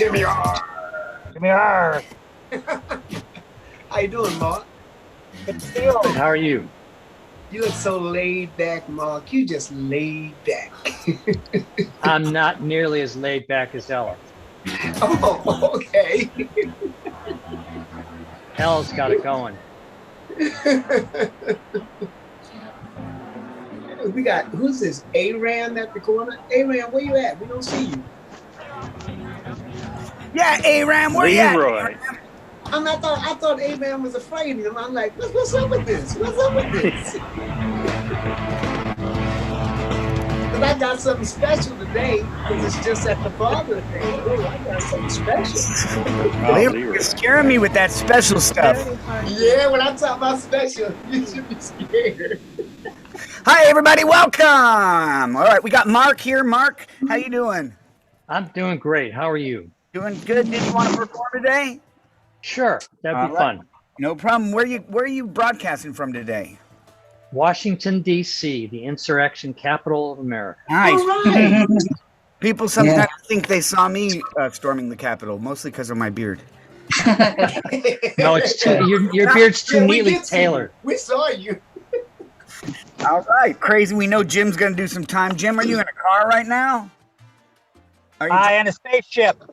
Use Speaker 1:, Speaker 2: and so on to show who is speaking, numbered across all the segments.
Speaker 1: Jimmy R.
Speaker 2: Jimmy R.
Speaker 1: How you doing, Mark?
Speaker 2: Good deal.
Speaker 3: How are you?
Speaker 1: You look so laid back, Mark. You just laid back.
Speaker 3: I'm not nearly as laid back as Ella.
Speaker 1: Oh, okay.
Speaker 3: Ella's got it going.
Speaker 1: We got, who's this? Aram at the corner? Aram, where you at? We don't see you.
Speaker 2: Yeah, Aram, where you at?
Speaker 4: Leroy.
Speaker 1: I thought Aram was afraid of him. I'm like, what's up with this? What's up with this? But I got something special today because it's just at the Father's Day. Oh, I got something special.
Speaker 2: Leroy, you're scaring me with that special stuff.
Speaker 1: Yeah, when I talk about special, you should be scared.
Speaker 2: Hi, everybody. Welcome. All right, we got Mark here. Mark, how you doing?
Speaker 3: I'm doing great. How are you?
Speaker 2: Doing good. Did you want to perform today?
Speaker 3: Sure, that'd be fun.
Speaker 2: No problem. Where are you broadcasting from today?
Speaker 3: Washington, D.C., the insurrection capital of America.
Speaker 2: Nice.
Speaker 1: All right.
Speaker 2: People sometimes think they saw me storming the Capitol, mostly because of my beard.
Speaker 3: No, it's too your beard's too neatly tailored.
Speaker 1: We saw you.
Speaker 2: All right, crazy. We know Jim's going to do some time. Jim, are you in a car right now? Are you
Speaker 5: in a spaceship.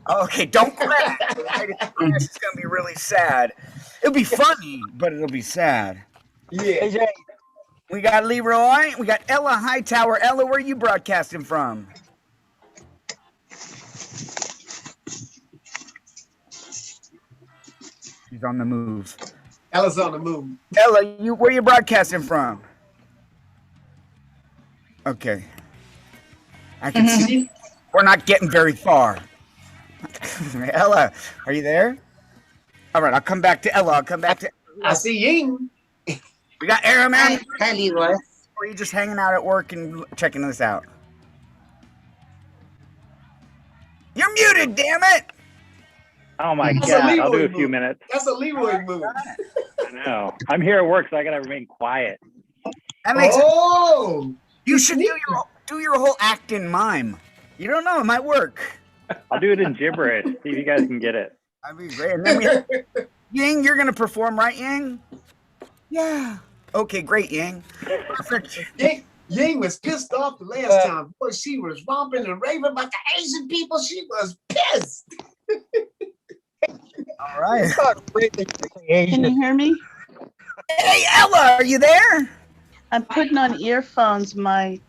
Speaker 2: Okay, don't crash. It's going to be really sad. It'll be funny, but it'll be sad.
Speaker 1: Yeah.
Speaker 5: AJ,
Speaker 2: We got Leroy. We got Ella Hightower. Ella, where are you broadcasting from? She's on the move.
Speaker 1: Ella's on the move.
Speaker 2: Ella, where are you broadcasting from? Okay. I can see we're not getting very far. Ella, are you there? All right, I'll come back to Ella.
Speaker 1: I see Ying.
Speaker 2: We got Aram.
Speaker 6: Hi, Leroy.
Speaker 2: Or are you just hanging out at work and checking this out? You're muted, damn it!
Speaker 4: Oh my
Speaker 1: That's
Speaker 4: God!
Speaker 1: a Leroy
Speaker 4: I'll do a
Speaker 1: move.
Speaker 4: few minutes.
Speaker 1: That's a Leroy move.
Speaker 4: I know. I'm here at work, so I gotta remain quiet.
Speaker 2: That makes
Speaker 1: Oh,
Speaker 2: you should do your whole act in mime. You don't know, it might work.
Speaker 4: I'll do it in gibberish. See if you guys can get it.
Speaker 2: That'd be great. And then we have, Ying, you're gonna perform, right, Ying? Yeah. Okay, great, Ying. Perfect.
Speaker 1: Ying was pissed off the last time. Boy, she was romping and raving about the Asian people. She was pissed.
Speaker 2: All right.
Speaker 6: Can you hear me?
Speaker 2: Hey, Ella, are you there?
Speaker 6: I'm putting on earphones. My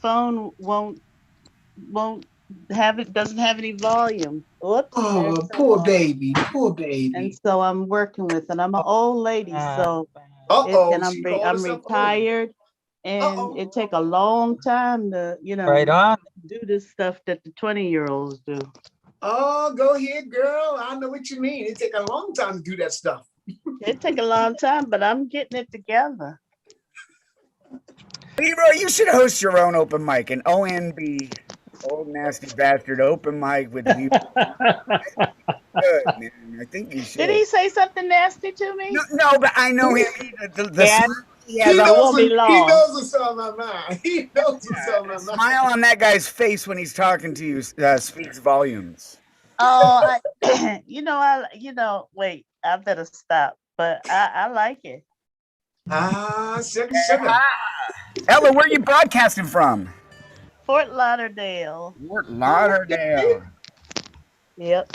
Speaker 6: phone won't doesn't have any volume. Oops.
Speaker 1: Oh, poor baby.
Speaker 6: And so I'm working with it. I'm an old lady, so
Speaker 1: Uh-oh.
Speaker 6: and I'm retired, and it take a long time to do this stuff that the 20-year-olds do.
Speaker 1: Oh, go ahead, girl. I know what you mean. It take a long time to do that stuff.
Speaker 6: It take a long time, but I'm getting it together.
Speaker 2: Leroy, you should host your own open mic, an ONB, Old Nasty Bastard open mic with you. Good, man. I think you should.
Speaker 6: Did he say something nasty to me?
Speaker 2: No, but I know him. He
Speaker 1: He knows
Speaker 6: be long.
Speaker 1: what's on my mind. He knows what's on my mind.
Speaker 2: smile on that guy's face when he's talking to you speaks volumes.
Speaker 6: Oh, wait, I better stop. But I like it.
Speaker 1: Sugar.
Speaker 2: Ella, where are you broadcasting from?
Speaker 6: Fort Lauderdale.
Speaker 2: Fort Lauderdale.
Speaker 6: Yep.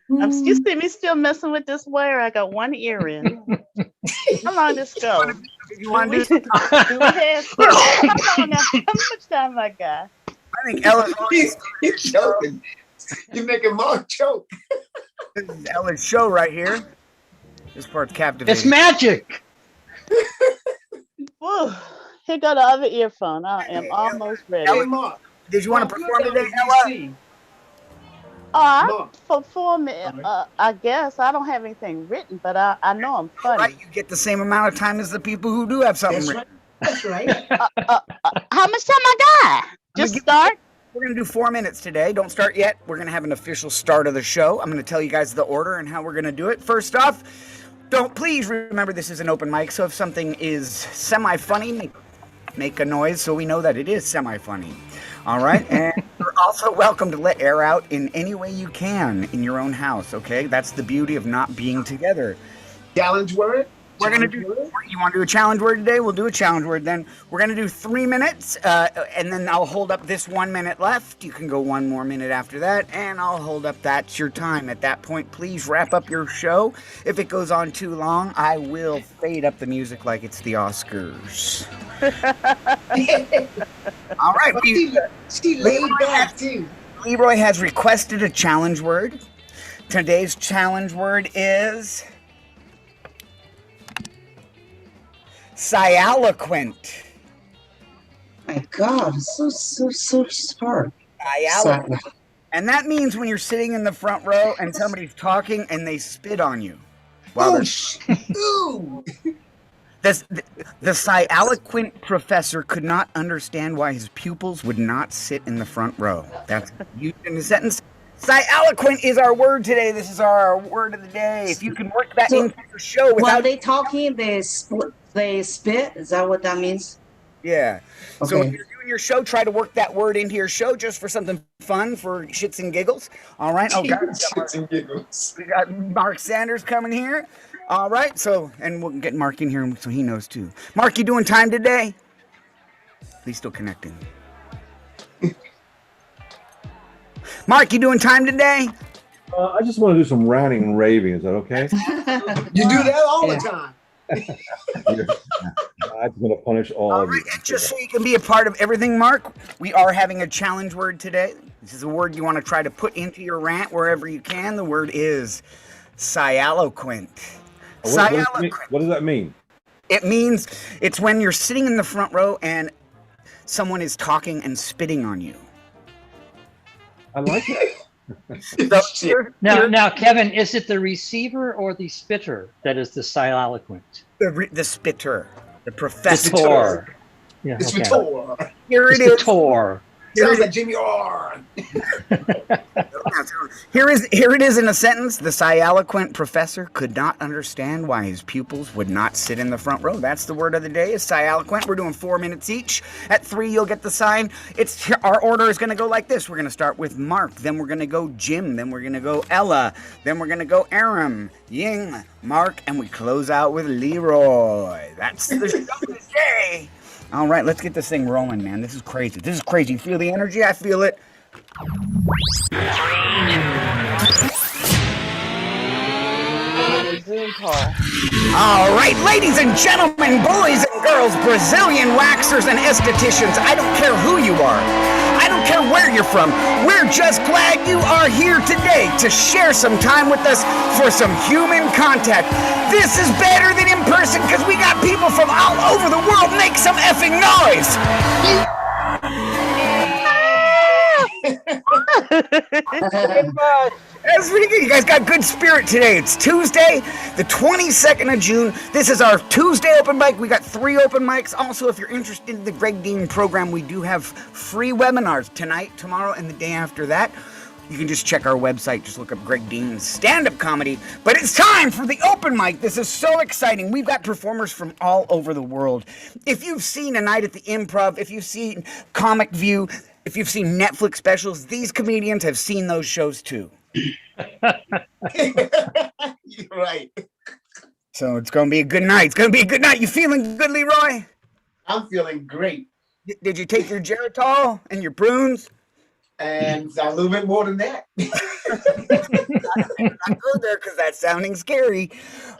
Speaker 6: You see me still messing with this wire. I got one ear in. How long this go?
Speaker 2: You want to do
Speaker 6: Do we have how long now? How much time I got?
Speaker 2: I think Ella's
Speaker 1: He's choking. You're making Mark choke.
Speaker 2: This is Ella's show right here. This part's captivating.
Speaker 3: It's magic.
Speaker 6: Woo. Here go the other earphone. I am almost ready.
Speaker 1: Hey, Mark.
Speaker 2: Did you want to perform today, Ella?
Speaker 6: Oh, I perform it. I guess I don't have anything written, but I know I'm funny.
Speaker 2: Right, you get the same amount of time as the people who do have something written.
Speaker 1: That's right.
Speaker 6: How much time I got? Just start.
Speaker 2: We're going to do 4 minutes today. Don't start yet. We're going to have an official start of the show. I'm going to tell you guys the order and how we're going to do it. First off, please remember this is an open mic, so if something is semi-funny, make a noise so we know that it is semi-funny. All right? And for Also welcome to let air out in any way you can in your own house, okay? That's the beauty of not being together.
Speaker 1: Challenge word?
Speaker 2: We're going to do, you want to do a challenge word today? We'll do a challenge word then. We're going to do 3 minutes, and then I'll hold up this 1 minute left. You can go 1 more minute after that, and I'll hold up that's your time. At that point, please wrap up your show. If it goes on too long, I will fade up the music like it's the Oscars. All right.
Speaker 1: She laid back, too.
Speaker 2: Leroy has requested a challenge word. Today's challenge word is sialoquent.
Speaker 5: My God, it's so hard.
Speaker 2: Sialoquent. And that means when you're sitting in the front row and somebody's talking and they spit on you.
Speaker 1: Ooh.
Speaker 2: The sialoquent professor could not understand why his pupils would not sit in the front row. That's used in the sentence. Sialoquent is our word today. This is our word of the day. If you can work that into your show without...
Speaker 5: While they talking, they spit? Is that what that means?
Speaker 2: Yeah.
Speaker 5: Okay.
Speaker 2: So if you're doing your show, try to work that word into your show just for something fun, for shits and giggles. All right. Oh, God.
Speaker 1: Shits and giggles.
Speaker 2: We got Mark Sanders coming here. All right. So, and we'll get Mark in here so he knows too. Mark, you doing time today? He's still connecting. Mark, you doing time today?
Speaker 7: I just want to do some ranting and raving. Is that okay?
Speaker 1: You do that all the time.
Speaker 7: I'm going to punish all of you.
Speaker 2: And just so you can be a part of everything, Mark, we are having a challenge word today. This is a word you want to try to put into your rant wherever you can. The word is sialoquent.
Speaker 7: What does that mean?
Speaker 2: It means it's when you're sitting in the front row and someone is talking and spitting on you.
Speaker 7: I like that.
Speaker 3: Now, Kevin, is it the receiver or the spitter that is the sialoquent?
Speaker 2: The spitter, the professor.
Speaker 3: The tor. Yeah,
Speaker 1: The
Speaker 3: okay.
Speaker 1: Tor.
Speaker 2: Here it
Speaker 3: It's the
Speaker 2: is.
Speaker 3: tor.
Speaker 1: Sounds like Jimmy R.
Speaker 2: Here it is in a sentence. The sialoquent professor could not understand why his pupils would not sit in the front row. That's the word of the day, is sialoquent. We're doing 4 minutes each. At 3, you'll get the sign. Our order is going to go like this. We're going to start with Mark. Then we're going to go Jim. Then we're going to go Ella. Then we're going to go Aram, Ying, Mark, and we close out with Leroy. That's the show today. All right, let's get this thing rolling, man. This is crazy. This is crazy. You feel the energy? I feel it. All right, ladies and gentlemen, boys and girls, Brazilian waxers and estheticians, I don't care who you are. I don't care where you're from. We're just glad you are here today to share some time with us for some human contact. This is better than in person because we got people from all over the world. Make some effing noise. That's pretty good. You guys got good spirit today. It's Tuesday, the 22nd of June. This is our Tuesday open mic. We got 3 open mics. Also, if you're interested in the Greg Dean program, we do have free webinars tonight, tomorrow, and the day after that. You can just check our website. Just look up Greg Dean's stand-up comedy. But it's time for the open mic. This is so exciting. We've got performers from all over the world. If you've seen A Night at the Improv, if you've seen Comic View, if you've seen Netflix specials, these comedians have seen those shows too.
Speaker 1: You're right.
Speaker 2: So it's going to be a good night. It's going to be a good night. You feeling good, Leroy?
Speaker 1: I'm feeling great.
Speaker 2: Did you take your Geritol and your prunes?
Speaker 1: And a little bit more than that.
Speaker 2: Not go there because that's sounding scary.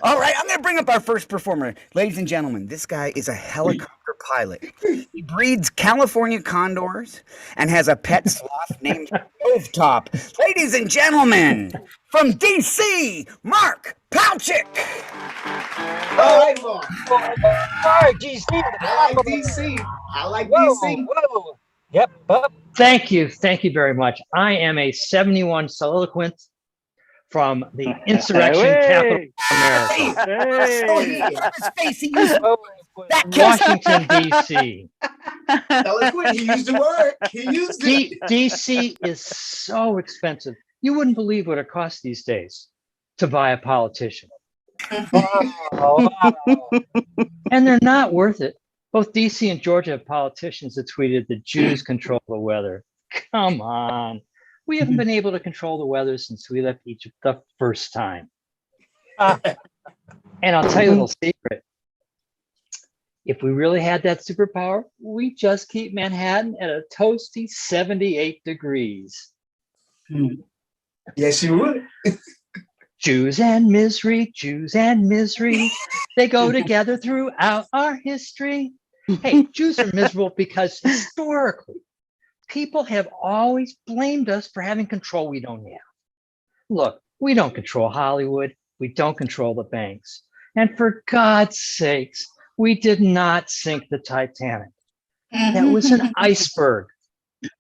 Speaker 2: All right, I'm going to bring up our first performer. Ladies and gentlemen, this guy is a helicopter pilot. He breeds California condors and has a pet sloth named Stovetop. Ladies and gentlemen, from D.C., Mark Palchik.
Speaker 1: All right, Mark.
Speaker 8: All right, DC.
Speaker 1: I like DC. I like DC.
Speaker 8: Whoa. Yep.
Speaker 3: Thank you very much. I am a 71 soliloquent from the insurrection capital of America, Washington, D.C.
Speaker 1: Eloquent. He used the word. He used it.
Speaker 3: D.C. is so expensive. You wouldn't believe what it costs these days to buy a politician.
Speaker 8: Wow.
Speaker 3: And they're not worth it. Both D.C. and Georgia have politicians that tweeted that Jews control the weather. Come on. We haven't been able to control the weather since we left Egypt the first time. And I'll tell you a little secret. If we really had that superpower, we just keep Manhattan at a toasty 78 degrees.
Speaker 1: Yes, you would.
Speaker 3: Jews and misery, they go together throughout our history. Hey, Jews are miserable because historically, people have always blamed us for having control we don't have. Look, we don't control Hollywood. We don't control the banks. And for God's sakes, we did not sink the Titanic. That was an iceberg,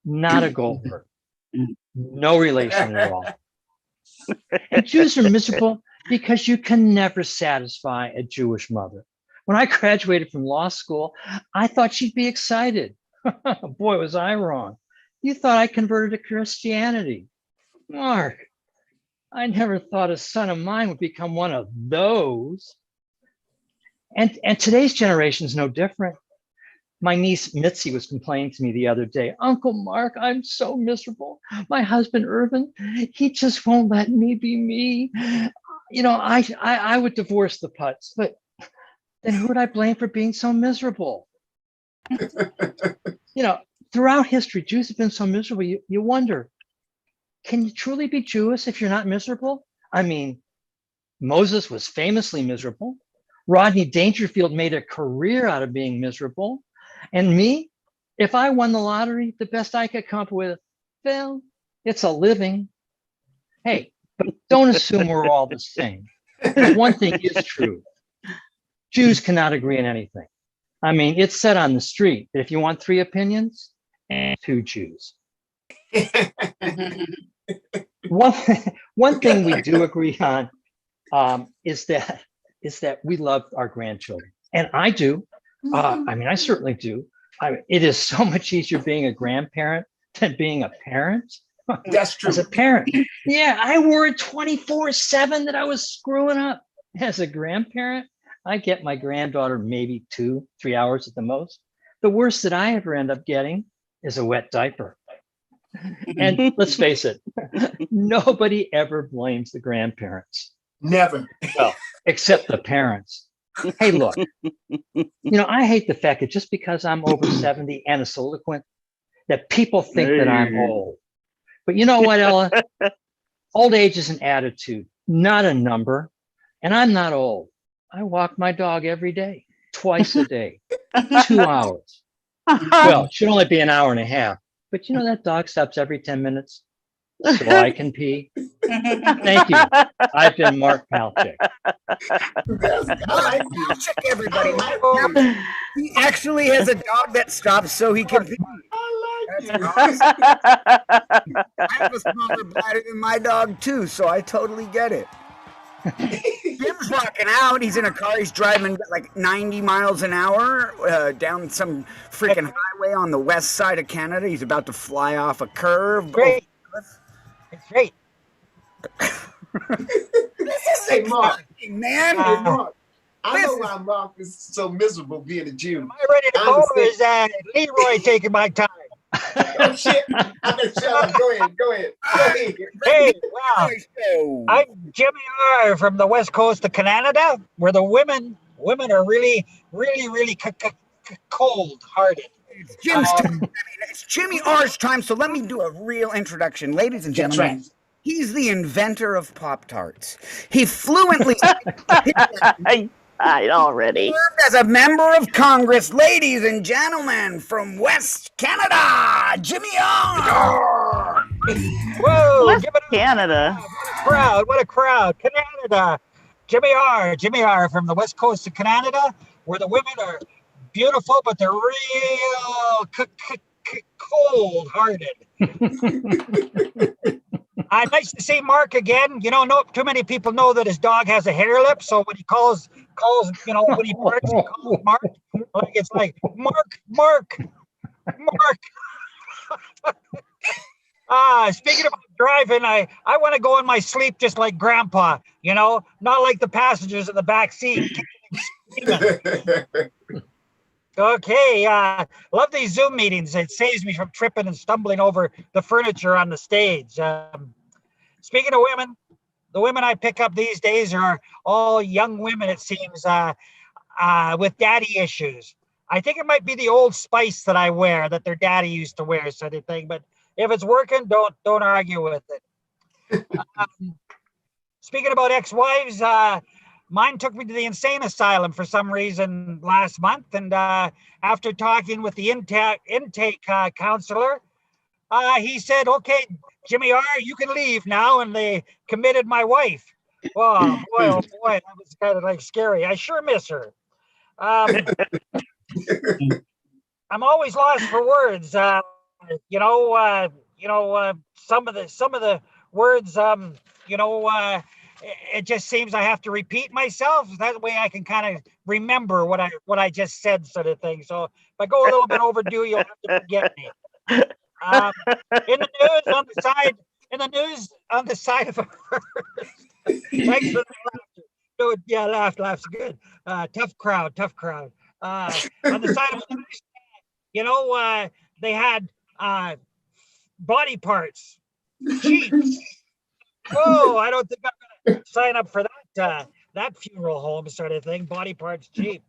Speaker 3: not a goldberg. No relation at all. And Jews are miserable because you can never satisfy a Jewish mother. When I graduated from law school, I thought she'd be excited. Boy, was I wrong. You thought I converted to Christianity. Mark, I never thought a son of mine would become one of those. And today's generation is no different. My niece Mitzi was complaining to me the other day, Uncle Mark, I'm so miserable. My husband Irvin, he just won't let me be me. You know, I would divorce the putz, but then who would I blame for being so miserable? You know, throughout history, Jews have been so miserable. You wonder, can you truly be Jewish if you're not miserable? I mean, Moses was famously miserable. Rodney Dangerfield made a career out of being miserable. And me, if I won the lottery, the best I could come up with, well, it's a living. Hey, but don't assume we're all the same. One thing is true. Jews cannot agree on anything. I mean, it's said on the street that if you want 3 opinions, 2 Jews. One thing we do agree on is that we love our grandchildren. And I do. I mean, I certainly do. It is so much easier being a grandparent than being a parent.
Speaker 1: That's true.
Speaker 3: As a parent, yeah, I worried 24/7 that I was screwing up. As a grandparent, I get my granddaughter maybe 2-3 hours at the most. The worst that I ever end up getting is a wet diaper. And let's face it, nobody ever blames the grandparents.
Speaker 1: Never.
Speaker 3: Well, except the parents. Hey, look, you know, I hate the fact that just because I'm over 70 and a soliloquent, that people think that I'm old. But you know what, Ella? Old age is an attitude, not a number. And I'm not old. I walk my dog every day, twice a day, 2 hours. Well, it should only be an hour and a half. But you know, that dog stops every 10 minutes so I can pee. Thank you. I've been Mark Palchik.
Speaker 2: Check everybody. He actually has a dog that stops so he can pee. That's awesome. I have a smaller bladder than my dog too, so I totally get it. Jim's rocking out. He's in a car. He's driving like 90 miles an hour down some freaking highway on the west side of Canada. He's about to fly off a curve.
Speaker 8: Great. It's great.
Speaker 2: This is
Speaker 1: Hey, Mark.
Speaker 2: exciting, man.
Speaker 1: Hey, Mark. I know why Mark is so miserable being a Jew.
Speaker 8: Am I ready to
Speaker 1: I
Speaker 8: go, or
Speaker 1: understand.
Speaker 8: is Leroy taking my time?
Speaker 1: Oh, shit. I'm gonna shut up. Go ahead.
Speaker 8: Hey, wow. I'm Jimmy R. from the west coast of Canada, where the women are really cold-hearted.
Speaker 2: It's Jim's time. I mean, it's Jimmy R's time, so let me do a real introduction. Ladies and
Speaker 1: That's
Speaker 2: gentlemen,
Speaker 1: right.
Speaker 2: he's the inventor of Pop-Tarts. He fluently
Speaker 6: I already.
Speaker 2: served as a member of Congress. Ladies and gentlemen, from West Canada, Jimmy R.
Speaker 8: Whoa,
Speaker 6: West
Speaker 8: give it up.
Speaker 6: Canada.
Speaker 8: What a crowd. Canada. Jimmy R. from the west coast of Canada, where the women are beautiful, but they're real cold-hearted. Nice to see Mark again. You know, not too many people know that his dog has a hair lip, so when he calls, you know, when he barks, he calls Mark. Like it's like Mark. Speaking about driving, I want to go in my sleep just like Grandpa, you know, not like the passengers in the back seat. Okay, love these Zoom meetings. It saves me from tripping and stumbling over the furniture on the stage. Speaking of women, the women I pick up these days are all young women, it seems, with daddy issues. I think it might be the Old Spice that I wear that their daddy used to wear, sort of thing. But if it's working, don't argue with it. Um, Speaking about ex-wives, mine took me to the insane asylum for some reason last month, and after talking with the intake counselor, he said, "Okay, Jimmy R, you can leave now," and they committed my wife. Oh boy, that was kind of like scary. I sure miss her. Um, I'm always lost for words. Some of the words. It just seems I have to repeat myself. That way I can kind of remember what I just said, sort of thing. So if I go a little bit overdue, you'll have to forget me. Um, in the news on the side, of thanks for the laughter. No, yeah, laugh's good. Tough crowd. On the side of the news, they had body parts cheap. Oh, I don't think I'm gonna sign up for that funeral home sort of thing. Body parts cheap.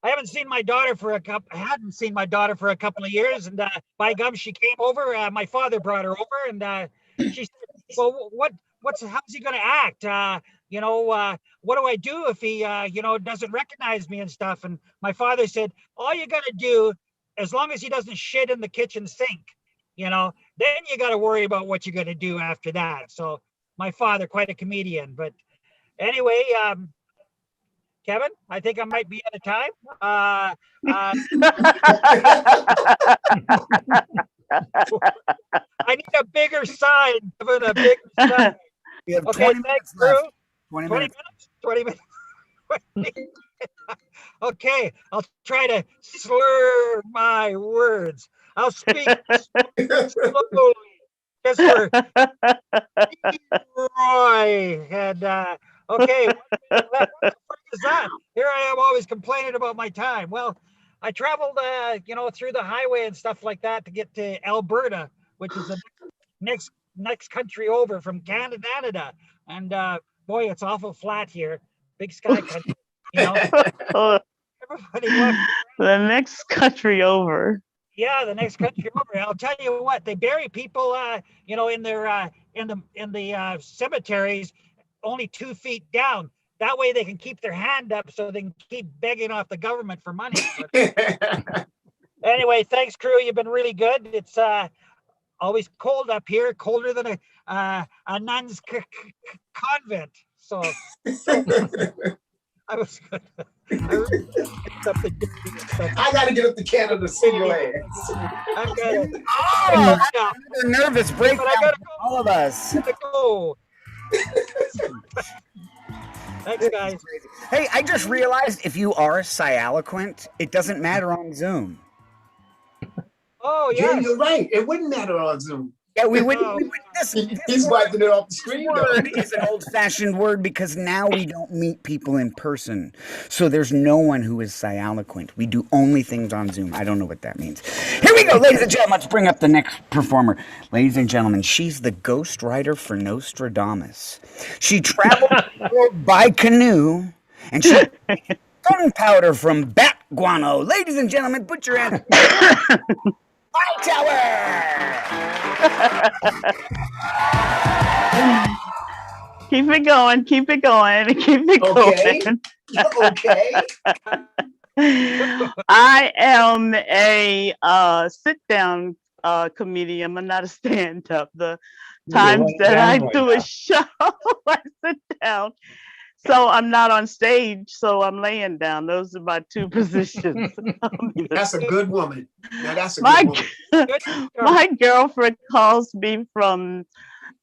Speaker 8: I hadn't seen my daughter for a couple of years, and by gum, she came over. My father brought her over, and she said, "Well, how's he going to act? What do I do if he, doesn't recognize me and stuff?" And my father said, "All you got to do, as long as he doesn't shit in the kitchen sink, then you got to worry about what you're going to do after that." So my father, quite a comedian, but anyway, Kevin, I think I might be out of time. I need a bigger sign, Kevin, a bigger sign.
Speaker 2: We have
Speaker 8: Okay,
Speaker 2: 20
Speaker 8: thanks,
Speaker 2: minutes left.
Speaker 8: crew.
Speaker 2: 20
Speaker 8: 20
Speaker 2: minutes.
Speaker 8: minutes? 20 minutes? Okay, I'll try to slur my words. I'll speak slowly, just for Roy. And okay, 1 minute left. What the frick is that? Here I am, always complaining about my time. Well, I traveled, through the highway and stuff like that to get to Alberta, which is the next country over from Canada. And boy, it's awful flat here. Big sky country. Everybody wants.
Speaker 6: The next country over.
Speaker 8: Yeah, the next country over. I'll tell you what, they bury people, in their in the cemeteries only 2 feet down. That way they can keep their hand up so they can keep begging off the government for money. But anyway, thanks, crew. You've been really good. It's always cold up here, colder than a nun's convent. So I was good. Something dirty.
Speaker 1: I got to get up to Canada to see your ass.
Speaker 8: I got it.
Speaker 2: Oh, a nervous breakdown
Speaker 8: I gotta
Speaker 2: for all of us.
Speaker 8: go. Thanks, guys.
Speaker 2: Hey, I just realized if you are sialoquent, it doesn't matter on Zoom.
Speaker 8: Oh,
Speaker 1: Yeah,
Speaker 8: yes.
Speaker 1: you're right. It wouldn't matter on Zoom.
Speaker 2: Yeah, we would.
Speaker 8: Oh.
Speaker 1: He's wiping it off the screen.
Speaker 2: Word is an old-fashioned word because now we don't meet people in person. So there's no one who is sialoquent. We do only things on Zoom. I don't know what that means. Here we go, ladies and gentlemen. Let's bring up the next performer. Ladies and gentlemen, she's the ghostwriter for Nostradamus. She traveled the world by canoe, and she gunpowder from bat guano. Ladies and gentlemen, put your hands.
Speaker 6: Keep it going, keep it going, keep it
Speaker 1: Okay.
Speaker 6: going.
Speaker 1: Okay.
Speaker 6: I am a sit-down comedian. I'm not a stand-up. The times that I do a show, I sit down. So I'm not on stage, so I'm laying down. Those are my two positions.
Speaker 1: That's a good woman. Now that's a good woman.
Speaker 6: My girlfriend calls me from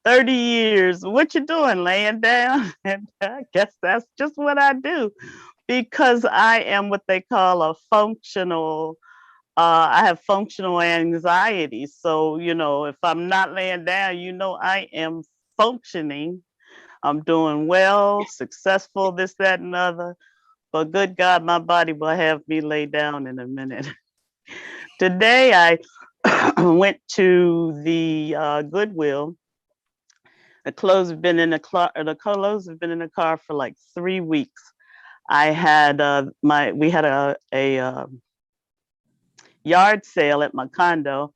Speaker 6: 30 years. What you doing, laying down? And I guess that's just what I do because I am what they call a functional, I have functional anxiety. So, if I'm not laying down, I am functioning. I'm doing well, successful, this, that, and other. but good God, my body will have me lay down in a minute. Today I went to the Goodwill. The clothes have been in the car for like 3 weeks. I had we had a yard sale at my condo,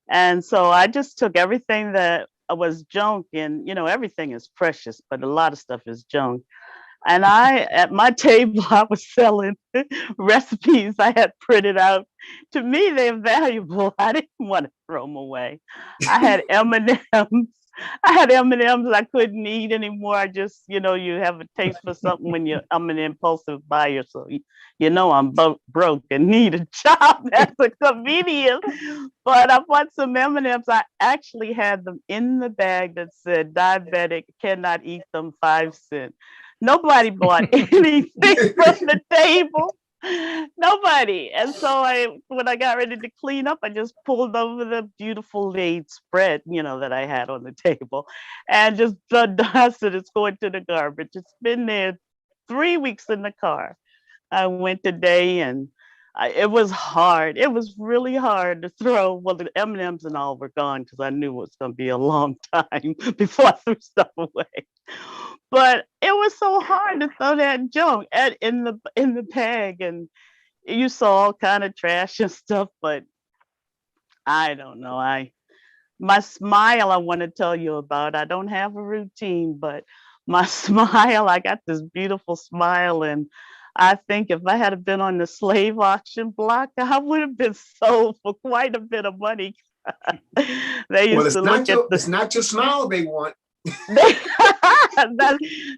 Speaker 6: and so I just took everything that was junk, and everything is precious, but a lot of stuff is junk. And at my table, I was selling recipes I had printed out. To me, they're valuable. I didn't want to throw them away. I had M&Ms. I had M&Ms I couldn't eat anymore. I just, you have a taste for something when I'm an impulsive buyer. So, I'm broke and need a job as a comedian. But I bought some M&Ms. I actually had them in the bag that said diabetic, cannot eat them, 5 cents. Nobody bought anything from the table. Nobody. And so when I got ready to clean up, I just pulled over the beautiful laid spread, that I had on the table, and just dusted it's going to the garbage. It's been there 3 weeks in the car. I went today, and it was hard. It was really hard to throw. Well, the M&Ms and all were gone because I knew it was going to be a long time before I threw stuff away. But it was so hard to throw that junk in the bag, and you saw all kind of trash and stuff. But I don't know. My smile I want to tell you about. I don't have a routine, but my smile, I got this beautiful smile, and I think if I had been on the slave auction block, I would have been sold for quite a bit of money. They used to look at
Speaker 1: it's not your smile they want.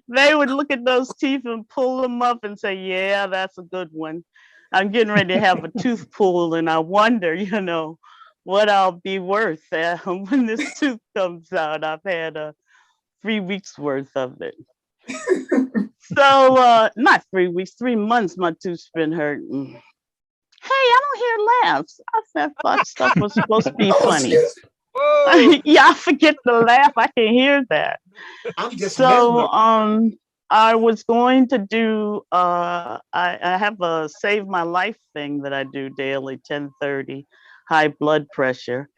Speaker 6: They would look at those teeth and pull them up and say, yeah, that's a good one. I'm getting ready to have a tooth pulled, and I wonder, what I'll be worth when this tooth comes out. I've had 3 weeks worth of it. So not 3 weeks, 3 months my tooth's been hurting. Hey, I don't hear laughs. I thought stuff was supposed to be funny. Yeah, I forget to laugh. I can hear that.
Speaker 1: I'm just
Speaker 6: so I was going to do I have a save my life thing that I do daily, 10:30, high blood pressure.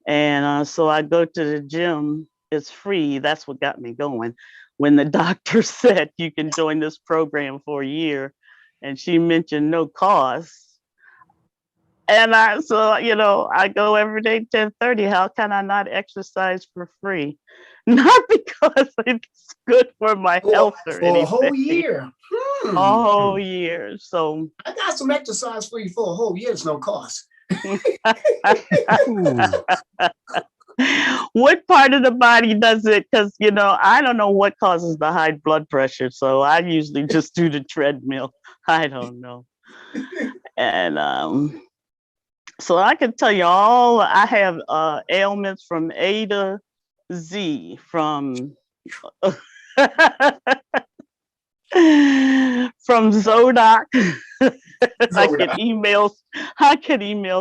Speaker 6: And so I go to the gym. It's free. That's what got me going. When the doctor said you can join this program for a year, and she mentioned no cost. And I go every day 10:30. How can I not exercise for free? Not because it's good for my health or anything.
Speaker 1: A whole year.
Speaker 6: A whole year. So
Speaker 1: I got some exercise for you for a whole year. It's no cost.
Speaker 6: What part of the body does it? Because I don't know what causes the high blood pressure. So I usually just do the treadmill. I don't know. And so I can tell you I have ailments from A to Z, from Zodoc. I get emails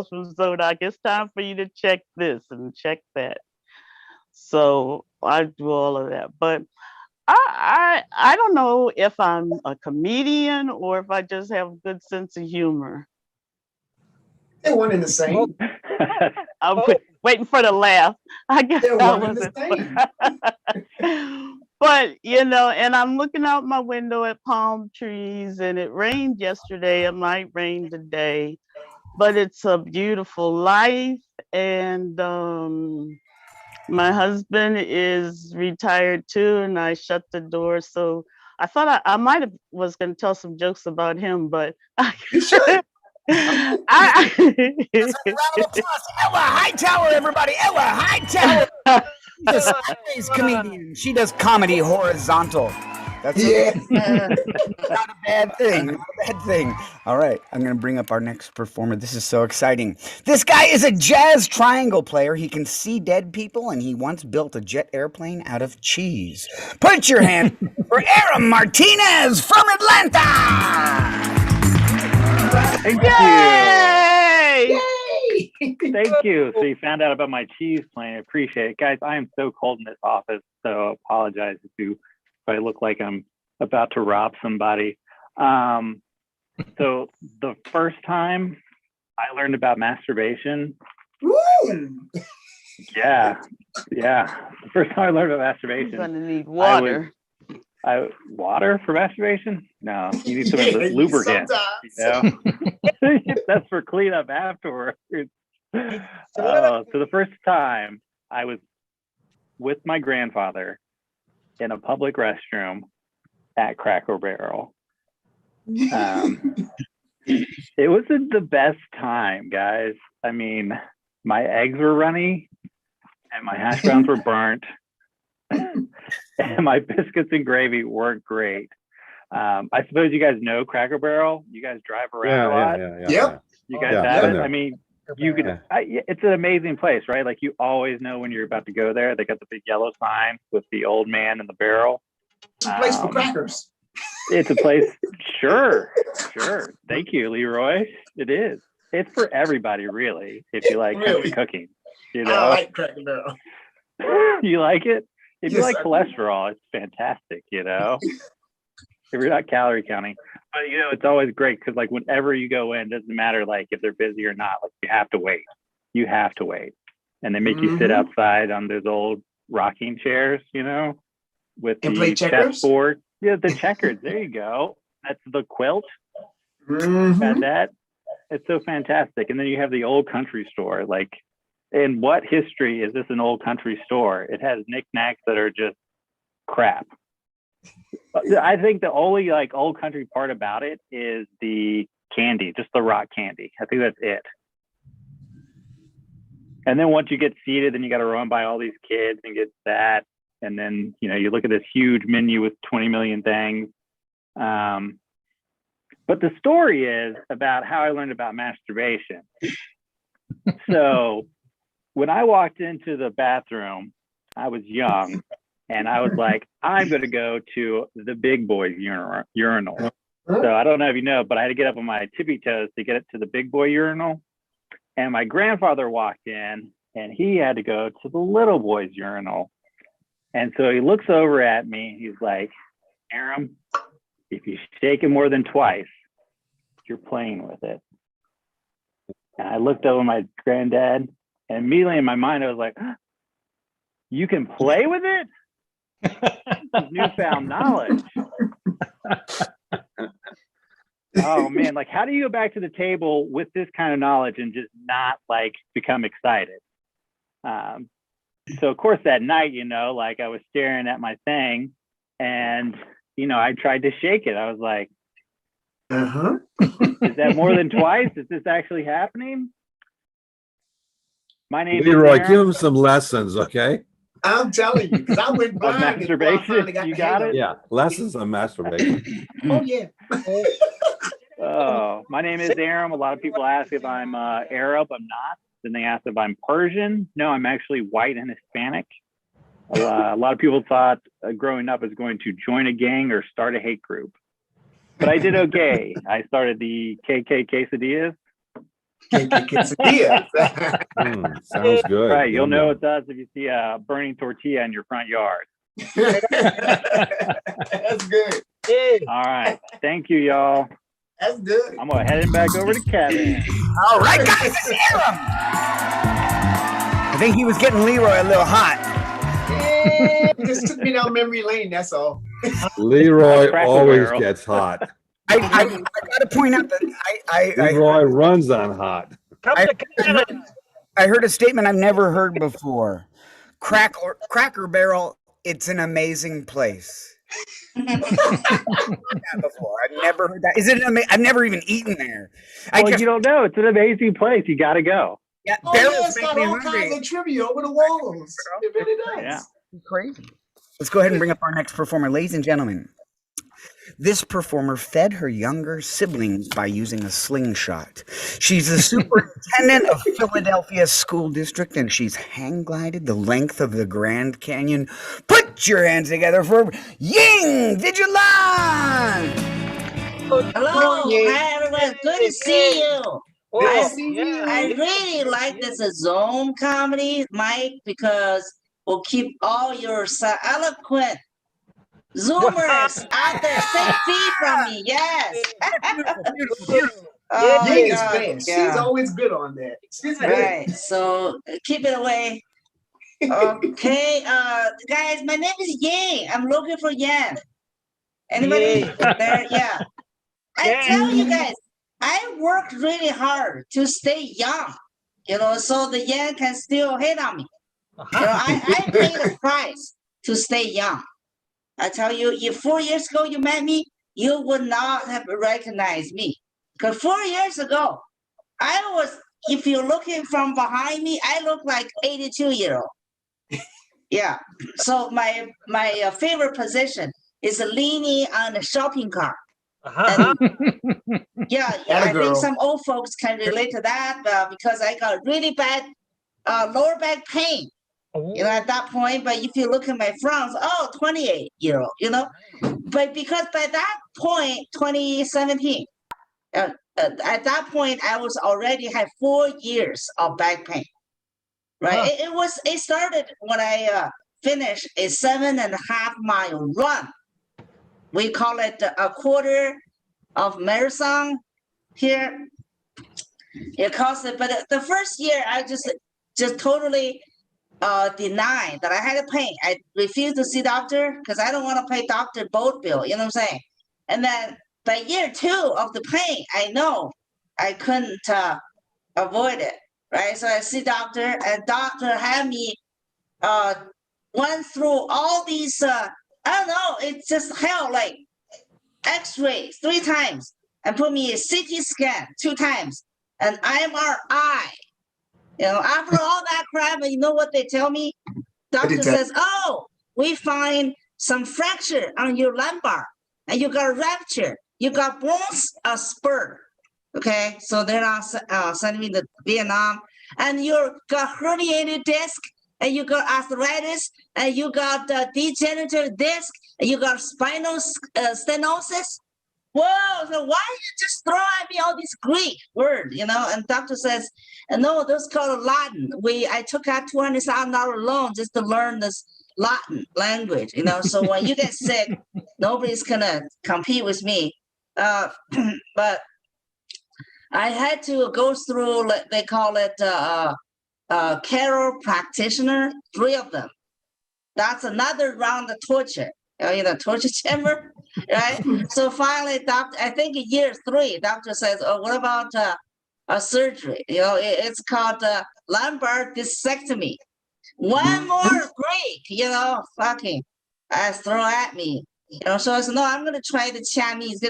Speaker 6: from Zodoc. It's time for you to check this and check that. So I do all of that. But I don't know if I'm a comedian or if I just have a good sense of humor.
Speaker 1: They're one and the same.
Speaker 6: I'm waiting for the laugh. I guess
Speaker 1: They're
Speaker 6: that
Speaker 1: one and
Speaker 6: wasn't.
Speaker 1: the same.
Speaker 6: But and I'm looking out my window at palm trees, and it rained yesterday. It might rain today, but it's a beautiful life. And my husband is retired too, and I shut the door. So I thought I might have was going to tell some jokes about him, but
Speaker 1: You should.
Speaker 2: Round of applause, Ella Hightower, everybody. Ella Hightower. She's a sideways comedian. She does comedy horizontal. That's not a bad thing. Not a bad thing. All right, I'm going to bring up our next performer. This is so exciting. This guy is a jazz triangle player. He can see dead people, and he once built a jet airplane out of cheese. Put your hand for Aram Martinez from Atlanta.
Speaker 4: Thank
Speaker 6: Yay!
Speaker 1: Yay!
Speaker 4: Thank you. So you found out about my cheese plane. I appreciate it. Guys, I am so cold in this office, so apologize if I look like I'm about to rob somebody. So the first time I learned about masturbation,
Speaker 1: Woo!
Speaker 4: yeah. The first time I learned about
Speaker 6: You're
Speaker 4: masturbation,
Speaker 6: gonna need water.
Speaker 4: water for masturbation? No, you need some
Speaker 1: Yeah,
Speaker 4: lubricant.
Speaker 1: sometimes.
Speaker 4: You know? That's for cleanup afterwards. So the first time I was with my grandfather in a public restroom at Cracker Barrel. It wasn't the best time, guys. I mean, my eggs were runny and my hash browns were burnt and my biscuits and gravy weren't great. I suppose you guys know Cracker Barrel. You guys drive around a lot.
Speaker 1: Yep.
Speaker 4: You guys
Speaker 7: Yeah,
Speaker 4: have
Speaker 7: I
Speaker 4: it.
Speaker 7: know.
Speaker 4: I mean, you could.
Speaker 7: Yeah.
Speaker 4: It's an amazing place, right? Like you always know when you're about to go there. They got the big yellow sign with the old man in the barrel.
Speaker 1: It's a place for crackers.
Speaker 4: It's a place. Sure. Thank you, Leroy. It is. It's for everybody, really. If you like country
Speaker 1: Really?
Speaker 4: cooking, you
Speaker 1: I
Speaker 4: know.
Speaker 1: like Cracker Barrel.
Speaker 4: You like it? If you
Speaker 1: Yes,
Speaker 4: like
Speaker 1: I do.
Speaker 4: cholesterol, it's fantastic, you know. If you're not calorie counting, but you know, it's always great because like whenever you go in, it doesn't matter like if they're busy or not. Like you have to wait. And they make you sit
Speaker 1: Mhm.
Speaker 4: outside on those old rocking chairs, you know, with
Speaker 1: And
Speaker 4: the
Speaker 1: play checkers?
Speaker 4: chessboard. Yeah, the checkers. There you go. That's the quilt.
Speaker 1: Mhm.
Speaker 4: Got that. It's so fantastic. And then you have the old country store. Like, in what history is this an old country store? It has knickknacks that are just crap. I think the only like old country part about it is the candy, just the rock candy. I think that's it. And then once you get seated, then you got to run by all these kids and get that. And then, you know, you look at this huge menu with 20 million things. But the story is about how I learned about masturbation. So when I walked into the bathroom, I was young and I was like, I'm going to go to the big boys urinal. So I don't know if you know, but I had to get up on my tippy toes to get it to the big boy urinal. And my grandfather walked in and he had to go to the little boys urinal. And so he looks over at me. He's like, Aram, if you shake it more than twice, you're playing with it. And I looked over my granddad and immediately in my mind, I was like, you can play with it? Newfound knowledge. Oh man, like how do you go back to the table with this kind of knowledge and just not like become excited? So of course that night, you know, like I was staring at my thing and, you know, I tried to shake it. I was like, is that more than twice? Is this actually happening? My name
Speaker 7: Leroy,
Speaker 4: is
Speaker 7: give
Speaker 4: Aaron.
Speaker 7: him some lessons, okay?
Speaker 1: I'm telling you, because I went blind. before I
Speaker 4: masturbation,
Speaker 1: finally got
Speaker 4: you
Speaker 1: the
Speaker 4: got
Speaker 1: hang of
Speaker 4: it?
Speaker 7: Yeah, lessons on masturbation.
Speaker 1: Oh, yeah.
Speaker 4: Oh, my name is Aram. A lot of people ask if I'm Arab. I'm not. Then they ask if I'm Persian. No, I'm actually white and Hispanic. A lot of people thought growing up I was going to join a gang or start a hate group. But I did okay. I started the KK Quesadillas.
Speaker 1: Quesadillas.
Speaker 7: Sounds good.
Speaker 4: Right, you'll
Speaker 7: Yum,
Speaker 4: know
Speaker 7: yum.
Speaker 4: it's us if you see a burning tortilla in your front yard.
Speaker 1: That's good.
Speaker 4: All right, thank you, y'all.
Speaker 1: That's good.
Speaker 4: I'm gonna head back over to Kevin.
Speaker 2: All right, guys, this is Aram. I think he was getting Leroy a little hot.
Speaker 1: Just took me down memory lane, that's all.
Speaker 7: Leroy
Speaker 4: Cracker
Speaker 7: always
Speaker 4: Barrel.
Speaker 7: gets hot.
Speaker 2: I got to point out that
Speaker 7: Leroy runs on hot.
Speaker 8: Come to Canada.
Speaker 2: I heard a statement I've never heard before. Cracker Barrel, it's an amazing place. Before. I've never heard that. Is it I've never even eaten there.
Speaker 4: Well, you don't know. It's an amazing place. You got to go.
Speaker 2: Yeah,
Speaker 1: Oh, yeah,
Speaker 2: barrels
Speaker 1: it's
Speaker 2: make
Speaker 1: got
Speaker 2: me
Speaker 1: all
Speaker 2: hungry.
Speaker 1: kinds of trivia over the walls. It really does.
Speaker 4: Yeah.
Speaker 2: Crazy. Let's go ahead and bring up our next performer, ladies and gentlemen. This performer fed her younger siblings by using a slingshot. She's the superintendent of Philadelphia School District, and she's hang glided the length of the Grand Canyon. Put your hands together for Ying Vigilant!
Speaker 5: Hello, hi everyone. Good to see you.
Speaker 8: Oh,
Speaker 5: I really like this Zoom comedy, Mike, because we'll keep all your eloquent Zoomers out there, stay feed from me. Yes.
Speaker 2: Beautiful, beautiful.
Speaker 5: Oh my
Speaker 1: Ying is
Speaker 5: God.
Speaker 1: best. She's
Speaker 5: Yeah.
Speaker 1: always good on that. She's good.
Speaker 5: Right. So keep it away. Okay. Guys, my name is Yang. I'm looking for Yan. Anybody
Speaker 8: Yay.
Speaker 5: there? Yeah. I
Speaker 8: Yeah.
Speaker 5: tell you guys, I worked really hard to stay young, so the Yan can still hit on me. I paid a price to stay young. I tell you, if 4 years ago you met me, you would not have recognized me. Because 4 years ago, if you're looking from behind me, I look like 82-year-old. Yeah. So my favorite position is leaning on a shopping cart.
Speaker 8: Uh-huh.
Speaker 5: Yeah,
Speaker 1: Atta
Speaker 5: I think
Speaker 1: girl.
Speaker 5: some old folks can relate to that because I got really bad lower back pain. At that point, but if you look at my fronts, 28-year-old, but because by that point, 2017, at that point, I was already had 4 years of back pain, right? It started when I finished a 7.5-mile run. We call it a quarter of marathon here. It cost it, but the first year I just totally denied that I had a pain. I refused to see doctor because I don't want to pay doctor boat bill. You know what I'm saying? And then by year 2 of the pain, I know I couldn't avoid it, right? So I see doctor, and doctor had me went through all these. I don't know. It's just hell, like X-rays 3 times, and put me a CT scan 2 times, an MRI. After all that crap, you know what they tell me? Doctor says, "Oh, we find some fracture on your lumbar, and you got a rupture. You got bones spur." Okay, so they're not sending me to Vietnam, and you got herniated disc, and you got arthritis, and you got degenerative disc, and you got spinal stenosis. Whoa, so why you just throw at me all these Greek words, And doctor says, no, those called Latin. I took out $200,000 loan just to learn this Latin language, So when you get sick, nobody's gonna compete with me. But I had to go through, they call it Carol practitioner, 3 of them. That's another round of torture, torture chamber, right? So finally, doctor, I think in year 3, doctor says, "Oh, what about a surgery? It's called lumbar discectomy." One more Greek, fucking throw at me, So I said, "No, I'm gonna try the Chinese."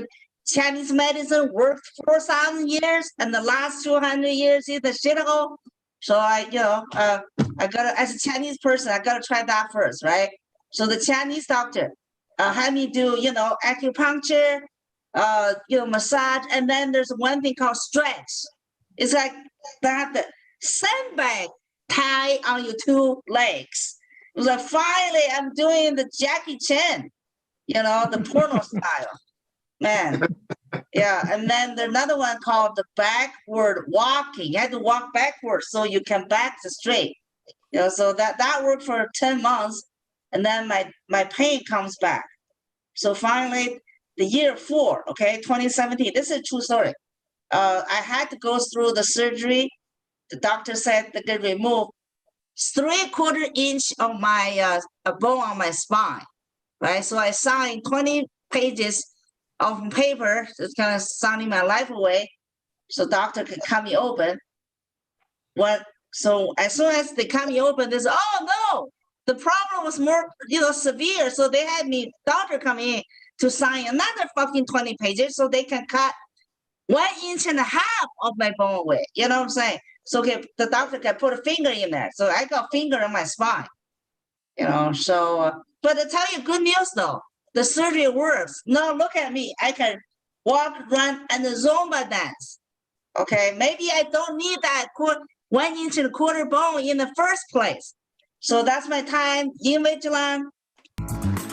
Speaker 5: Chinese medicine worked 4,000 years, and the last 200 years is the shithole. So I gotta, as a Chinese person, I gotta try that first, right? So the Chinese doctor had me do, acupuncture, massage, and then there's one thing called stretch. It's like that sandbag tie on your 2 legs. It was like, finally, I'm doing the Jackie Chan, the porno style. Man, yeah, and then there's another one called the backward walking. You have to walk backwards so you can back to straight. So that worked for 10 months, and then my pain comes back. So finally, the year 4, 2017. This is a true story. I had to go through the surgery. The doctor said they could remove 3/4 inch of my bone on my spine, right? So I signed 20 pages of paper. It's kind of signing my life away, so doctor could cut me open. So as soon as they cut me open, they said, "Oh no, the problem was more, severe." So they had doctor come in to sign another fucking 20 pages so they can cut 1.5 inches of my bone away. You know what I'm saying? So the doctor can put a finger in there. So I got finger in my spine. So but to tell you good news though, the surgery works. Now look at me. I can walk, run, and Zumba dance. Okay, maybe I don't need that 1.25 inch bone in the first place. So that's my time. Yin Wei Zhilan.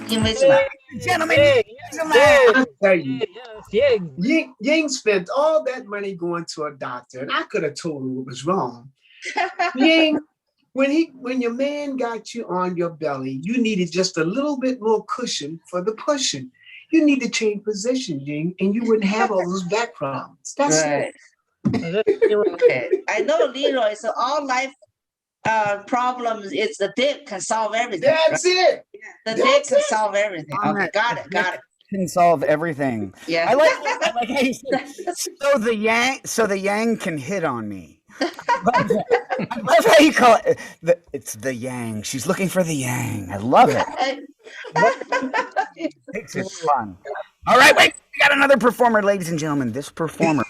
Speaker 5: Yin Wei Zhilan.
Speaker 2: Gentlemen,
Speaker 1: I tell you,
Speaker 8: Yes.
Speaker 1: Ying spent all that money going to a doctor, and I could have told her what was wrong. Ying, when your man got you on your belly, you needed just a little bit more cushion for the pushing. You need to change position, Jing, and you wouldn't have all those backgrounds. That's
Speaker 5: Right.
Speaker 1: it.
Speaker 5: Okay. I know, Leroy. So all life problems, it's the dick can solve everything.
Speaker 1: That's it.
Speaker 5: The dick
Speaker 1: That's
Speaker 5: can
Speaker 1: it.
Speaker 5: solve everything. Okay, got it.
Speaker 2: Can solve everything.
Speaker 5: Yeah.
Speaker 2: I like how you said, so the yang can hit on me. I love how you call it. It's the yang. She's looking for the yang. I love it. Makes it fun. All right, wait. We got another performer, ladies and gentlemen. This performer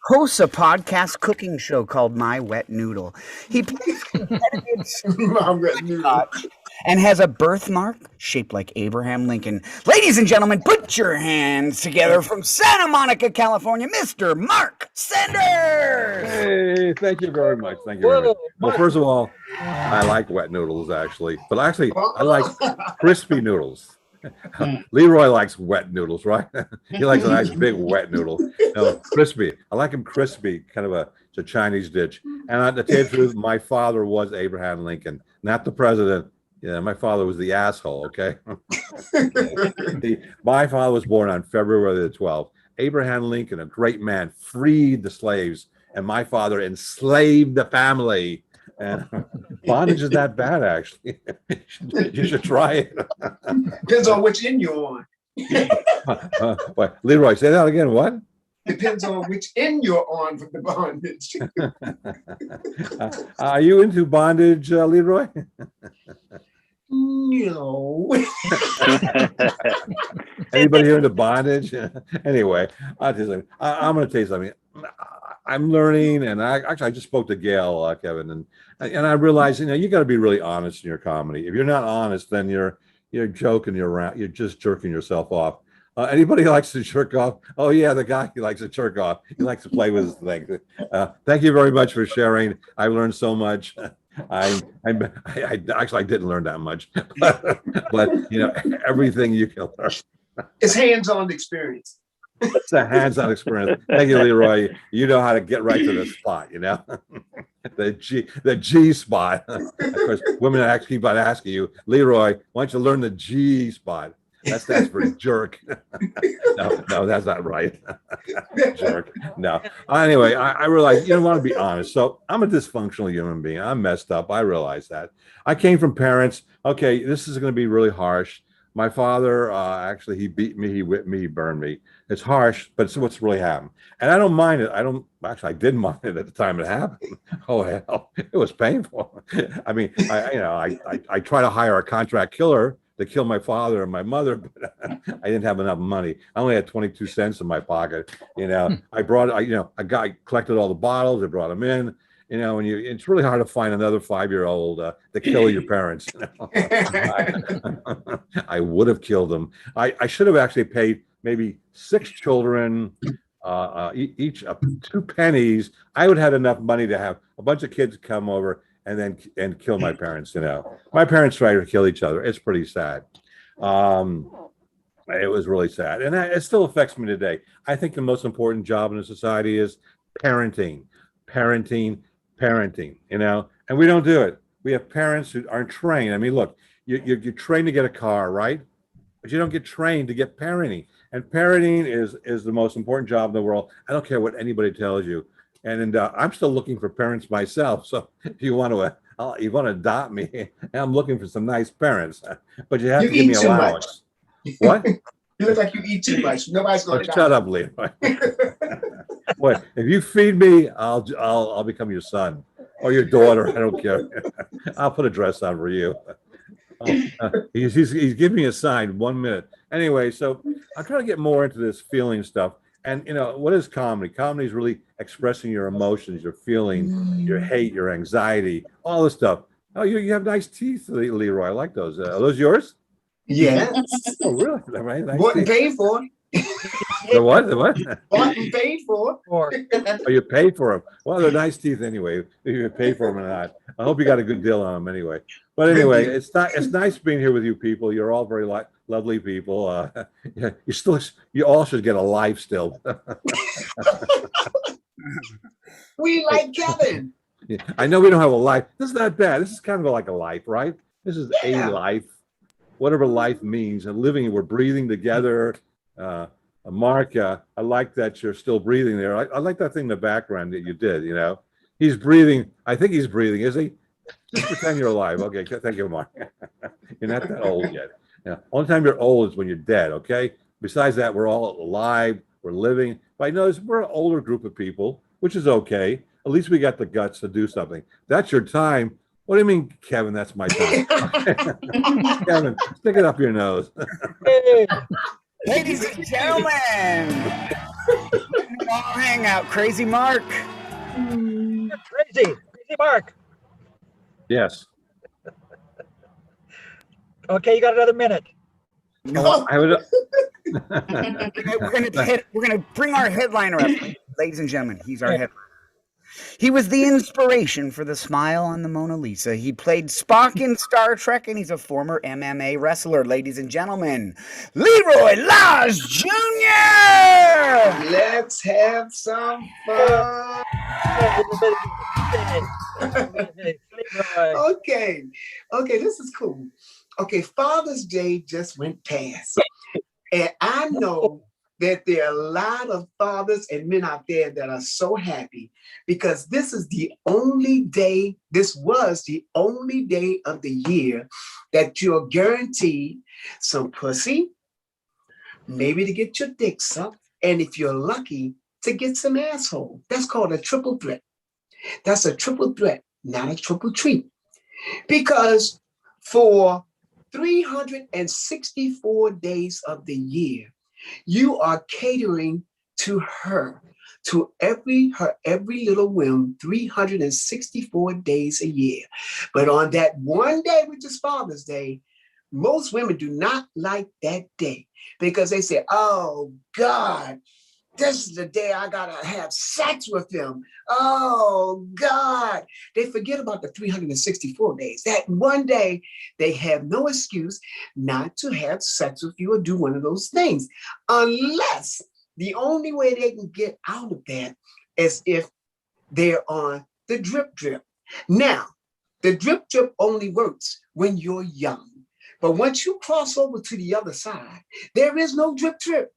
Speaker 2: hosts a podcast cooking show called My Wet Noodle. He plays
Speaker 1: My wet noodle.
Speaker 2: and has a birthmark shaped like Abraham Lincoln. Ladies and gentlemen, put your hands together from Santa Monica, California, Mr. Mark Sanders.
Speaker 7: Hey, thank you very much. Thank you very much. Well, first of all, I like wet noodles actually, but actually I like crispy noodles. Leroy likes wet noodles, right? He likes a nice big wet noodle. No, crispy. I like them crispy, kind of it's a Chinese dish. And to tell you the truth, my father was Abraham Lincoln, not the president. Yeah, my father was the asshole, okay? My father was born on February the 12th. Abraham Lincoln, a great man, freed the slaves, and my father enslaved the family. And bondage is that bad, actually. You should try it.
Speaker 1: Depends on which end you're on.
Speaker 7: Wait, Leroy, say that again. What?
Speaker 1: Depends on which end you're on with the bondage.
Speaker 7: Are you into bondage, Leroy?
Speaker 1: No.
Speaker 7: Anybody here into bondage? Anyway, I'm going to tell you something. I'm learning, and I just spoke to Gail, Kevin, and I realized, you got to be really honest in your comedy. If you're not honest, then you're joking, you're just jerking yourself off. Anybody who likes to jerk off? Oh yeah, the guy who likes to jerk off. He likes to play with his thing. Thank you very much for sharing. I learned so much. I actually didn't learn that much, but everything you can learn.
Speaker 1: It's hands-on experience.
Speaker 7: It's a hands-on experience. Thank you, Leroy. You know how to get right to the spot, the G spot. Of course, women actually keep on asking you, Leroy, why don't you learn the G spot? That's for jerk. No, that's not right. Jerk. No. Anyway, I realize you don't want to be honest. So I'm a dysfunctional human being. I'm messed up. I realize that. I came from parents. Okay, this is going to be really harsh. My father, actually, he beat me, he whipped me, he burned me. It's harsh, but it's what's really happened. And I don't mind it. I didn't mind it at the time it happened. Oh, hell, it was painful. I mean, I try to hire a contract killer to kill my father and my mother, but I didn't have enough money. I only had 22 cents in my pocket. I brought, a guy collected all the bottles, I brought them in. It's really hard to find another 5-year-old to kill your parents. I would have killed them. I should have actually paid maybe 6 children, each 2 pennies. I would have had enough money to have a bunch of kids come over and kill my parents. My parents tried to kill each other. It's pretty sad. It was really sad, and it still affects me today. I think the most important job in a society is parenting, and we don't do it. We have parents who aren't trained. I mean, look, you're trained to get a car, right? But you don't get trained to get parenting. And parenting is the most important job in the world. I don't care what anybody tells you. And I'm still looking for parents myself. So if you want to adopt me, I'm looking for some nice parents. But you have to give me allowance. What?
Speaker 1: You look like you eat too much. Nobody's going to
Speaker 7: shut up, Leroy. What? If you feed me, I'll become your son or your daughter. I don't care. I'll put a dress on for you. He's giving me a sign. 1 minute. Anyway, so I'm trying to get more into this feeling stuff. And what is comedy? Comedy is really expressing your emotions, your feelings, your hate, your anxiety, all this stuff. Oh, you have nice teeth, Leroy. I like those. Are those yours?
Speaker 1: Yeah.
Speaker 7: Oh, really? Right. Nice
Speaker 1: Bought and paid for.
Speaker 7: The what? The what?
Speaker 1: Bought and paid for.
Speaker 7: Oh, you paid for them. Well, they're nice teeth anyway. If you paid for them or not. I hope you got a good deal on them anyway. But anyway, it's nice being here with you people. You're all very lovely people. You all should get a life still.
Speaker 1: We like Kevin.
Speaker 7: Yeah, I know we don't have a life. This is not bad. This is kind of like a life, right? This is a
Speaker 1: Yeah.
Speaker 7: life, whatever life means. And living, we're breathing together. Mark, I like that you're still breathing there. I like that thing in the background that you did, you know. He's breathing. I think he's breathing, is he? Just pretend you're alive. Okay, thank you, Mark. You're not that old yet. Yeah. Only time you're old is when you're dead, okay? Besides that, we're all alive, we're living. But I notice we're an older group of people, which is okay. At least we got the guts to do something. That's your time. What do you mean, Kevin? That's my time. Kevin, stick it up your nose.
Speaker 8: Hey,
Speaker 2: Ladies and gentlemen, all hang out. Crazy Mark.
Speaker 8: crazy Mark.
Speaker 7: Yes.
Speaker 8: Okay, you got another minute.
Speaker 2: No,
Speaker 7: I would.
Speaker 2: we're gonna bring our headliner up, ladies and gentlemen. He's our headliner. He was the inspiration for the smile on the Mona Lisa. He played Spock in Star Trek, and he's a former MMA wrestler. Ladies and gentlemen, Leroy Lodge Jr.
Speaker 1: Let's have some fun. Okay. Okay, this is cool. Okay, Father's Day just went past. And I know that there are a lot of fathers and men out there that are so happy because this was the only day of the year that you're guaranteed some pussy, maybe to get your dick sucked, and if you're lucky, to get some asshole. That's called a triple threat. That's a triple threat, not a triple treat. Because for 364 days of the year, you are catering to her, to her every little whim, 364 days a year. But on that one day, which is Father's Day, most women do not like that day because they say, oh God, this is the day I gotta have sex with him. Oh God. They forget about the 364 days. That one day, they have no excuse not to have sex with you or do one of those things. Unless the only way they can get out of that is if they're on the drip drip. Now, the drip drip only works when you're young. But once you cross over to the other side, there is no drip drip.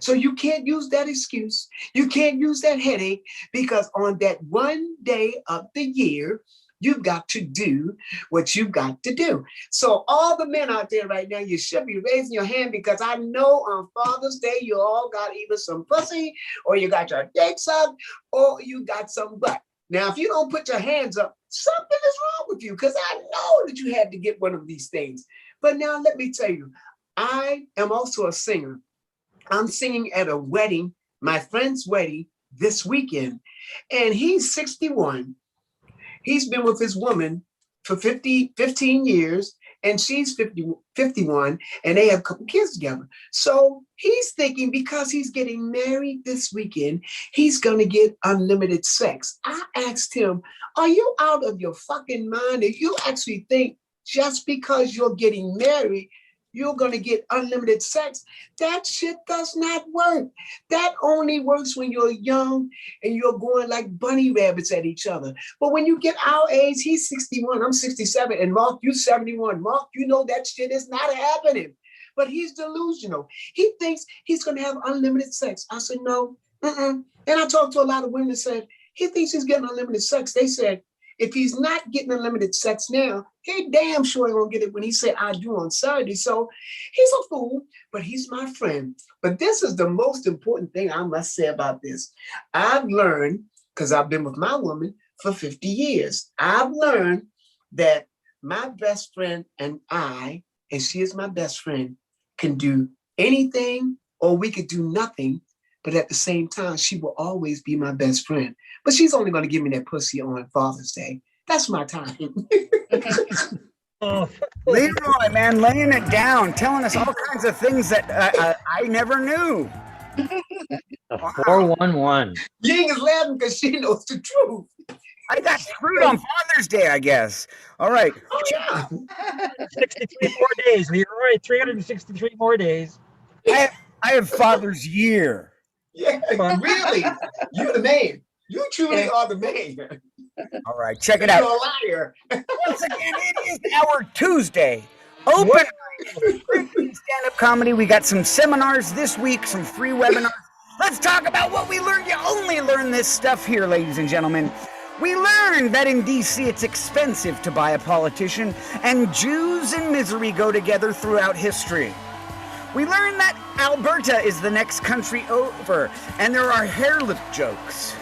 Speaker 1: So you can't use that excuse. You can't use that headache because on that one day of the year, you've got to do what you've got to do. So all the men out there right now, you should be raising your hand because I know on Father's Day, you all got either some pussy or you got your dick sucked or you got some butt. Now, if you don't put your hands up, something is wrong with you because I know that you had to get one of these things. But now let me tell you, I am also a singer. I'm singing at a wedding, my friend's wedding this weekend, and he's 61. He's been with his woman for 15 years, and she's 51, and they have a couple kids together. So he's thinking because he's getting married this weekend, he's going to get unlimited sex. I asked him, are you out of your fucking mind if you actually think just because you're getting married, you're going to get unlimited sex? That shit does not work. That only works when you're young and you're going like bunny rabbits at each other. But when you get our age, he's 61, I'm 67, and Mark, you 71. Mark, you know that shit is not happening. But he's delusional. He thinks he's going to have unlimited sex. I said, no. And I talked to a lot of women that said, he thinks he's getting unlimited sex. They said, if he's not getting unlimited sex now, he damn sure ain't gonna get it when he said I do on Saturday. So he's a fool, but he's my friend. But this is the most important thing I must say about this. I've learned, because I've been with my woman for 50 years, I've learned that my best friend and I, and she is my best friend, can do anything or we could do nothing. But at the same time, she will always be my best friend. But she's only going to give me that pussy on Father's Day. That's my time.
Speaker 2: Leroy, man, laying it down, telling us all kinds of things that I never knew.
Speaker 3: The 411.
Speaker 1: Ying is laughing because she knows the truth.
Speaker 2: I got screwed on Father's Day, I guess. All right.
Speaker 1: Oh, yeah.
Speaker 8: 63 more days, Leroy. 363 more days.
Speaker 2: I have Father's Year.
Speaker 1: Yeah, really. You're the man. You truly are the man.
Speaker 2: All right, check it
Speaker 1: You're
Speaker 2: out.
Speaker 1: a liar.
Speaker 2: Once again, it is our Tuesday open stand-up comedy. We got some seminars this week, some free webinars. Let's talk about what we learned. You only learn this stuff here, ladies and gentlemen. We learned that in D.C. it's expensive to buy a politician, and Jews and misery go together throughout history. We learned that Alberta is the next country over, and there are hair lip jokes.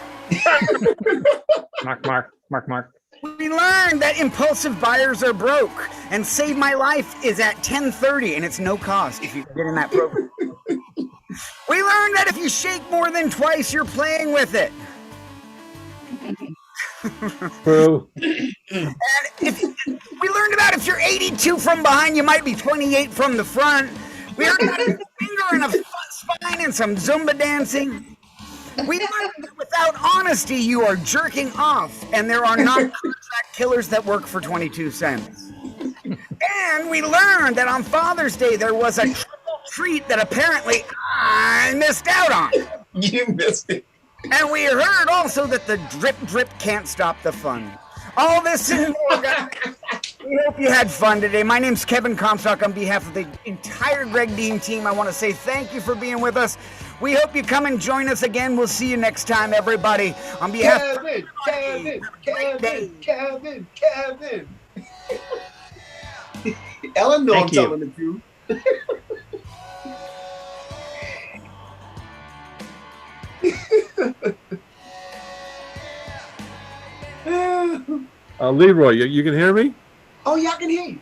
Speaker 3: Mark.
Speaker 2: We learned that impulsive buyers are broke, and Save My Life is at 10:30, and it's no cost if you get in that program. We learned that if you shake more than twice, you're playing with it.
Speaker 7: True.
Speaker 2: And we learned about if you're 82 from behind, you might be 28 from the front. We learned about a finger and a spine and some Zumba dancing. We learned that without honesty, you are jerking off, and there are non-contract killers that work for 22 cents. And we learned that on Father's Day, there was a triple treat that apparently I missed out on.
Speaker 1: You missed it.
Speaker 2: And we heard also that the drip can't stop the fun. All this and more, guys. We hope you had fun today. My name's Kevin Comstock. On behalf of the entire Greg Dean team, I want to say thank you for being with us. We hope you come and join us again. We'll see you next time, everybody. On behalf of
Speaker 1: Kevin. Ellen, no, I'm
Speaker 3: Thank you.
Speaker 1: telling the truth.
Speaker 7: Leroy, you can hear me?
Speaker 1: Oh, yeah, I can hear you.